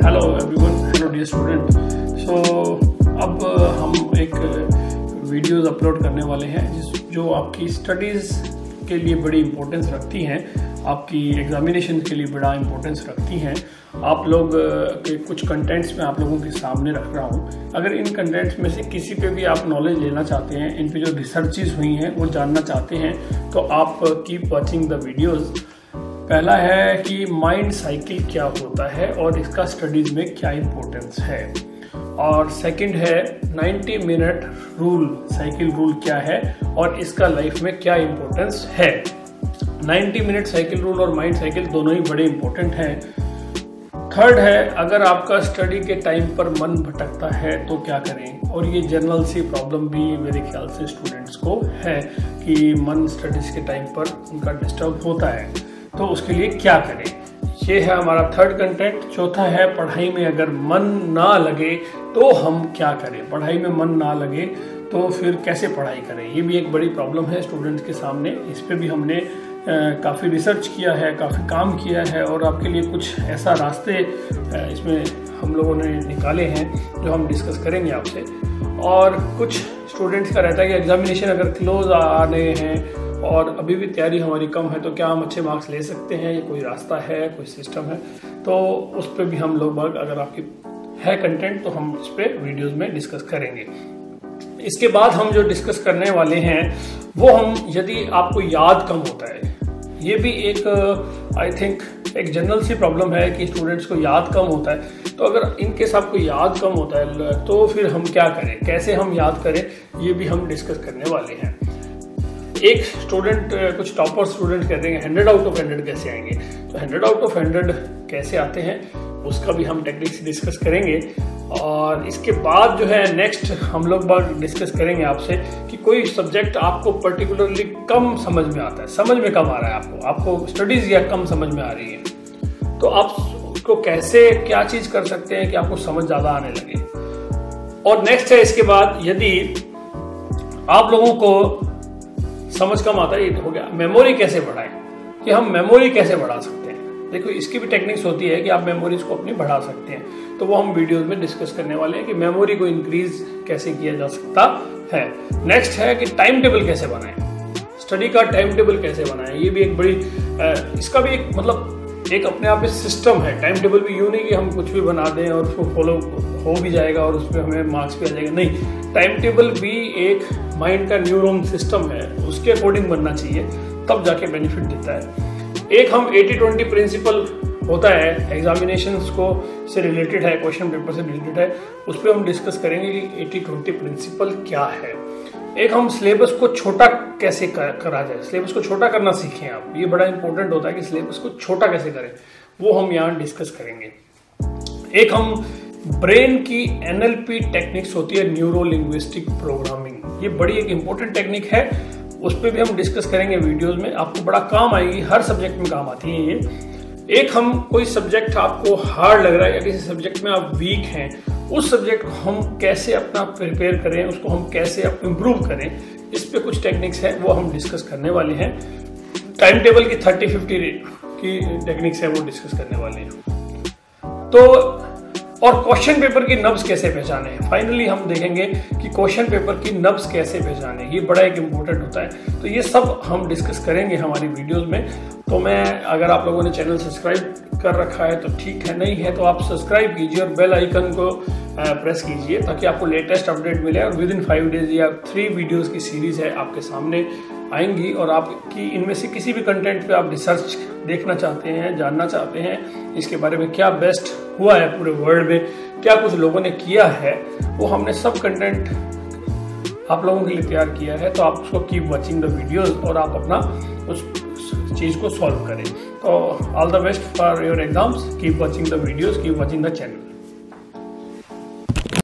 Hello everyone, hello dear student. So अब हम एक वीडियोस अपलोड करने वाले हैं जो आपकी स्टडीज़ के लिए बड़ी इम्पोर्टेंस रखती हैं, आपकी एग्जामिनेशन के लिए बड़ा इम्पोर्टेंस रखती हैं। आप लोग के कुछ कंटेंट्स में आप लोगों के सामने रख रहा हूँ। अगर इन कंटेंट्स में से किसी पे भी आप नॉलेज लेना चाहते हैं, इन पे जो रिसर्चेस हुई हैं वो जानना चाहते हैं, तो आप कीप वॉचिंग द वीडियोज़। पहला है कि माइंड साइकिल क्या होता है और इसका स्टडीज़ में क्या इम्पोर्टेंस है, और सेकंड है 90 मिनट रूल, साइकिल रूल क्या है और इसका लाइफ में क्या इम्पोर्टेंस है। 90 मिनट साइकिल रूल और माइंड साइकिल दोनों ही बड़े इम्पोर्टेंट हैं। थर्ड है, अगर आपका स्टडी के टाइम पर मन भटकता है तो क्या करें, और ये जनरल सी प्रॉब्लम भी मेरे ख्याल से स्टूडेंट्स को है कि मन स्टडीज़ के टाइम पर उनका डिस्टर्ब होता है, तो उसके लिए क्या करें। ये है हमारा थर्ड कंटेंट। चौथा है, पढ़ाई में अगर मन ना लगे तो हम क्या करें। पढ़ाई में मन ना लगे तो फिर कैसे पढ़ाई करें, ये भी एक बड़ी प्रॉब्लम है स्टूडेंट्स के सामने। इस पे भी हमने काफ़ी रिसर्च किया है, काफ़ी काम किया है, और आपके लिए कुछ ऐसा रास्ते इसमें हम लोगों ने निकाले हैं जो हम डिस्कस करेंगे आपसे। और कुछ स्टूडेंट्स का रहता है कि एग्जामिनेशन अगर क्लोज आने हैं और अभी भी तैयारी हमारी कम है, तो क्या हम अच्छे मार्क्स ले सकते हैं, ये कोई रास्ता है, कोई सिस्टम है, तो उस पर भी हम लोग अगर आपकी है कंटेंट तो हम इस पर वीडियोज़ में डिस्कस करेंगे। इसके बाद हम जो डिस्कस करने वाले हैं वो हम, यदि आपको याद कम होता है, ये भी एक आई थिंक एक जनरल सी प्रॉब्लम है कि स्टूडेंट्स को याद कम होता है, तो अगर इनकेस आपको याद कम होता है तो फिर हम क्या करें, कैसे हम याद करें, ये भी हम डिस्कस करने वाले हैं। एक स्टूडेंट, कुछ टॉपर स्टूडेंट कहते हैं 100 आउट ऑफ 100 कैसे आएंगे, तो 100 आउट ऑफ 100 कैसे आते हैं उसका भी हम टेक्निक्स डिस्कस करेंगे। और इसके बाद जो है नेक्स्ट हम लोग बात डिस्कस करेंगे आपसे कि कोई सब्जेक्ट आपको पर्टिकुलरली कम समझ में आता है, समझ में कम आ रहा है, आपको स्टडीज़ या कम समझ में आ रही है, तो आप उसको कैसे, क्या चीज़ कर सकते हैं कि आपको समझ ज़्यादा आने लगे। और नेक्स्ट है इसके बाद, यदि आप लोगों को समझ कम आता है, ये हो गया मेमोरी कैसे बढ़ाएं, कि हम मेमोरी कैसे बढ़ा सकते हैं। देखो, इसकी भी टेक्निक्स होती है कि आप मेमोरीज को अपनी बढ़ा सकते हैं, तो वो हम वीडियोस में डिस्कस करने वाले हैं कि मेमोरी को इंक्रीज कैसे किया जा सकता है। नेक्स्ट है कि टाइम टेबल कैसे बनाएं, स्टडी का टाइम टेबल कैसे बनाएं, ये भी एक बड़ी इसका भी एक मतलब एक अपने आप में सिस्टम है। टाइम टेबल भी यूँ नहीं कि हम कुछ भी बना दें और उसको फॉलो हो भी जाएगा और उसमें हमें मार्क्स भी आ जाएगा, नहीं, टाइम टेबल भी एक माइंड का न्यूरॉन सिस्टम है, उसके अकॉर्डिंग बनना चाहिए, तब जाके बेनिफिट देता है। एक हम 80-20 प्रिंसिपल होता है, एग्जामिनेशंस को से रिलेटेड है, क्वेश्चन पेपर से रिलेटेड है, उस पर हम डिस्कस करेंगे कि 80-20 प्रिंसिपल क्या है। एक हम सिलेबस को छोटा कैसे करा जाए, सिलेबस को छोटा करना सीखें आप, ये बड़ा इंपॉर्टेंट होता है कि सिलेबस को छोटा कैसे करें, वो हम यहाँ डिस्कस करेंगे। एक हम ब्रेन की NLP टेक्निक्स होती है, न्यूरो लिंग्विस्टिक प्रोग्रामिंग, ये बड़ी एक इंपॉर्टेंट टेक्निक है, उस पर भी हम डिस्कस करेंगे वीडियोस में, आपको बड़ा काम आएगी, हर सब्जेक्ट में काम आती है ये। एक हम कोई सब्जेक्ट आपको हार्ड लग रहा है या किसी सब्जेक्ट में आप वीक हैं, उस सब्जेक्ट को हम कैसे अपना प्रिपेयर करें, उसको हम कैसे इम्प्रूव करें, इस पे कुछ टेक्निक्स हैं वो हम डिस्कस करने वाले हैं। टाइम टेबल की 30-50 की टेक्निक्स है वो डिस्कस करने वाले हैं। तो और क्वेश्चन पेपर की नब्ज कैसे पहचाने, फाइनली हम देखेंगे कि क्वेश्चन पेपर की नब्ज कैसे पहचाने, ये बड़ा एक इम्पोर्टेंट होता है। तो ये सब हम डिस्कस करेंगे हमारी वीडियोस में। तो मैं, अगर आप लोगों ने चैनल सब्सक्राइब कर रखा है तो ठीक है, नहीं है तो आप सब्सक्राइब कीजिए और बेल आइकन को प्रेस कीजिए ताकि आपको लेटेस्ट अपडेट मिले। और विद इन 5 डेज या 3 वीडियोस की सीरीज है आपके सामने आएंगी, और आपकी इनमें से किसी भी कंटेंट पे आप रिसर्च देखना चाहते हैं, जानना चाहते हैं इसके बारे में क्या बेस्ट हुआ है पूरे वर्ल्ड में, क्या कुछ लोगों ने किया है, वो हमने सब कंटेंट आप लोगों के लिए तैयार किया है। तो आप उसको कीप वॉचिंग द वीडियोस और आप अपना उस चीज़ को सॉल्व करें। तो all the best for your exams, keep watching the videos, keep watching the channel.